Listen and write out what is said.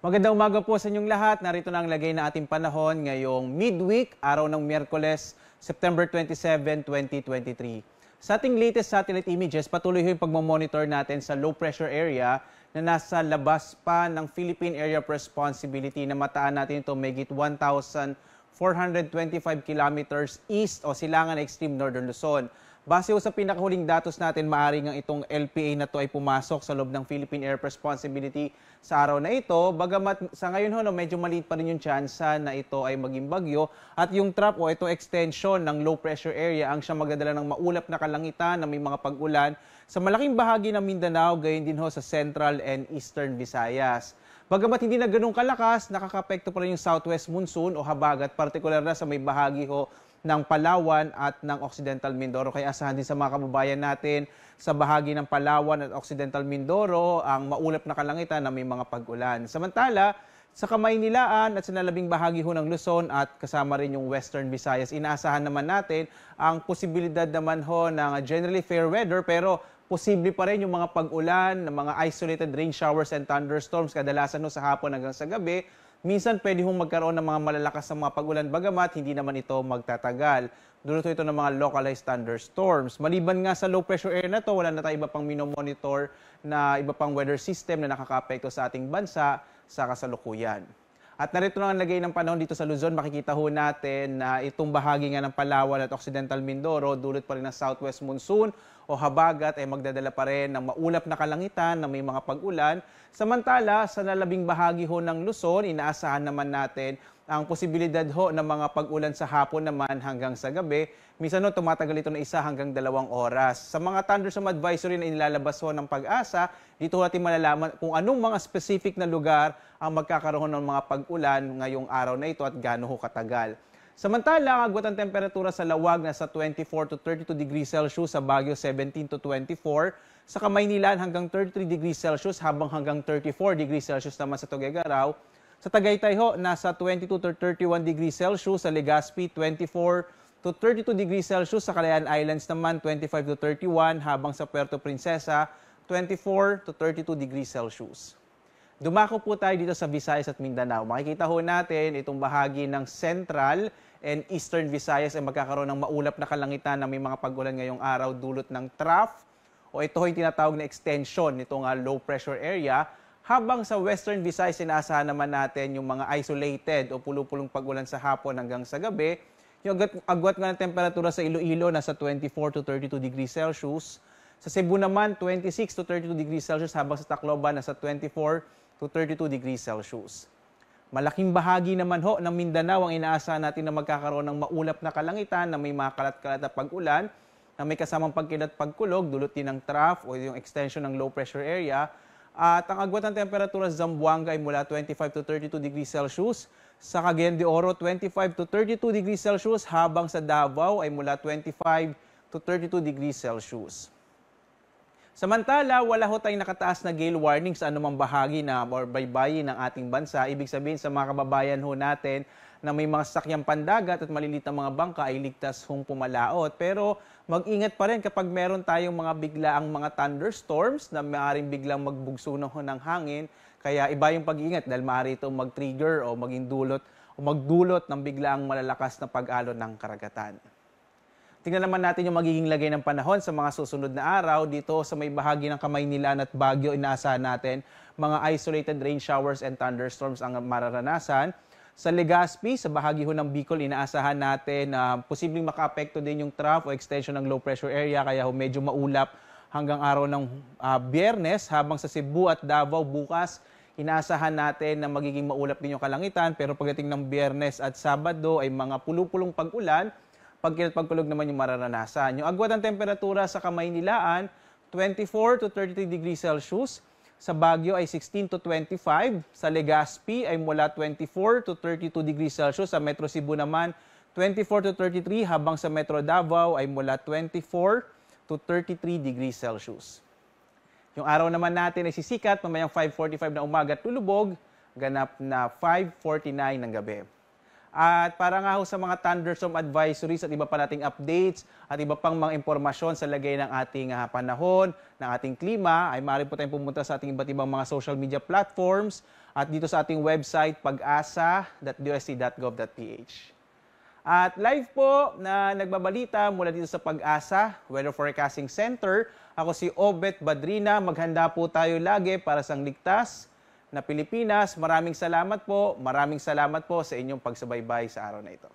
Magandang umaga po sa inyong lahat. Narito na ang lagay na ating panahon ngayong midweek, araw ng Miyerkules, September 27, 2023. Sa ating latest satellite images, patuloy yung pagmamonitor natin sa low pressure area na nasa labas pa ng Philippine Area of Responsibility na mataan natin ito megit 1,425 kilometers east o silangan extreme northern Luzon. Base sa pinakahuling datos natin, maaari nga itong LPA na to ay pumasok sa loob ng Philippine Air Responsibility sa araw na ito. Bagamat sa ngayon medyo maliit pa rin yung tsansa na ito ay maging bagyo at yung trap o ito extension ng low pressure area ang siyang magdadala ng maulap na kalangitan na may mga pag-ulan sa malaking bahagi ng Mindanao, gayon din sa Central and Eastern Visayas. Bagamat hindi na ganun kalakas, nakakapekto pa rin yung southwest monsoon o habagat, partikular na sa may bahagi ng Palawan at ng Occidental Mindoro. Kaya asahan din sa mga kababayan natin sa bahagi ng Palawan at Occidental Mindoro ang maulap na kalangitan na may mga pag-ulan. Samantala, sa Kamaynilaan at sa nalabing bahagi ng Luzon at kasama rin yung Western Visayas, inaasahan naman natin ang posibilidad naman ng generally fair weather pero posible pa rin yung mga pag-ulan, mga isolated rain showers and thunderstorms kadalasan sa hapon hanggang sa gabi. Minsan pwede magkaroon ng mga malalakas na mga pag-ulan bagamat hindi naman ito magtatagal. Dulot ito ng mga localized thunderstorms. Maliban nga sa low pressure area na to, wala na tayo iba pang minomonitor na iba pang weather system na nakakaapekto sa ating bansa sa kasalukuyan. At narito na ang lagay ng panahon dito sa Luzon. Makikita natin na itong bahagi nga ng Palawan at Occidental Mindoro, dulot pa rin ng southwest monsoon o habagat ay magdadala pa rin ng maulap na kalangitan na may mga pag-ulan. Samantala, sa nalabing bahagi ng Luzon, inaasahan naman natin ang posibilidad ng mga pag-ulan sa hapon naman hanggang sa gabi. Minsan tumatagal ito na 1 hanggang 2 oras. Sa mga thunderstorm advisory na inilalabas ng Pag-asa, dito natin malalaman kung anong mga specific na lugar ang magkakaroon ng mga pag-ulan ngayong araw na ito at gaano katagal. Samantala, ang agwat ng temperatura sa Lawag nasa 24 to 32 degrees Celsius, sa Baguio 17 to 24, sa Kamaynilan hanggang 33 degrees Celsius hanggang 34 degrees Celsius naman sa Tuguegarao. Sa Tagaytay nasa 22 to 31 degrees Celsius, sa Legazpi 24 to 32 degrees Celsius, sa Calayan Islands naman 25 to 31, habang sa Puerto Princesa 24 to 32 degrees Celsius. Dumako po tayo dito sa Visayas at Mindanao. Makikita natin itong bahagi ng Central and Eastern Visayas ay magkakaroon ng maulap na kalangitan na may mga pag-ulan ngayong araw dulot ng trough o ito yung tinatawag na extension nitong low pressure area. Habang sa Western Visayas, inaasahan naman natin yung mga isolated o pulupulong pag-ulan sa hapon hanggang sa gabi. Yung agwat nga ng temperatura sa Iloilo nasa 24 to 32 degrees Celsius. Sa Cebu naman, 26 to 32 degrees Celsius, habang sa Tacloban nasa 24 to 32 degrees Celsius. Malaking bahagi naman ng Mindanao ang inaasahan natin na magkakaroon ng maulap na kalangitan na may mga kalat-kalat na pag-ulan na may kasamang pagkilat pagkulog, dulot din ng trough o yung extension ng low pressure area. At ang agwat ng temperatura sa Zamboanga ay mula 25 to 32 degrees Celsius. Sa Cagayan de Oro, 25 to 32 degrees Celsius, habang sa Davao ay mula 25 to 32 degrees Celsius. Samantala, wala tayong nakataas na gale warning sa anumang bahagi or baybayin ng ating bansa. Ibig sabihin sa mga kababayan natin na may mga sasakyang pandagat at maliliit na mga bangka ay ligtas pumalaot. Pero mag-ingat pa rin kapag meron tayong mga biglaang mga thunderstorms na maaaring biglang magbugso ng hangin. Kaya iba yung pag-iingat dahil maaari itong mag-trigger o magdulot ng biglaang malalakas na pag-alon ng karagatan. Tingnan naman natin yung magiging lagay ng panahon sa mga susunod na araw. Dito sa may bahagi ng Kamaynilan at Baguio, inaasahan natin mga isolated rain showers and thunderstorms ang mararanasan. Sa Legazpi, sa bahagi ng Bicol, inaasahan natin na posibleng makaapekto din yung trough o extension ng low pressure area, kaya medyo maulap hanggang araw ng Biyernes. Habang sa Cebu at Davao bukas, inaasahan natin na magiging maulap din yung kalangitan, pero pagdating ng Biyernes at Sabado ay mga pulupulong pag-ulan. Pagkilat pagkulog naman yung mararanasan. Yung agwat ng temperatura sa Kamaynilaan, 24 to 33 degrees Celsius. Sa Baguio ay 16 to 25. Sa Legazpi ay mula 24 to 32 degrees Celsius. Sa Metro Cebu naman, 24 to 33. Habang sa Metro Davao ay mula 24 to 33 degrees Celsius. Yung araw naman natin ay sisikat mamayang 5:45 na umaga at lulubog, ganap na 5:49 ng gabi. At para nga sa mga thunderstorm advisories at iba pa nating updates at iba pang mga impormasyon sa lagay ng ating panahon, ng ating klima, ay maaari po tayong pumunta sa ating iba't ibang mga social media platforms at dito sa ating website pag-asa.usc.gov.ph. At live po na nagbabalita mula dito sa Pag-asa Weather Forecasting Center. Ako si Obet Badrina. Maghanda po tayo lagi para sa ligtas na Pilipinas. Maraming salamat po sa inyong pagsubaybay sa araw na ito.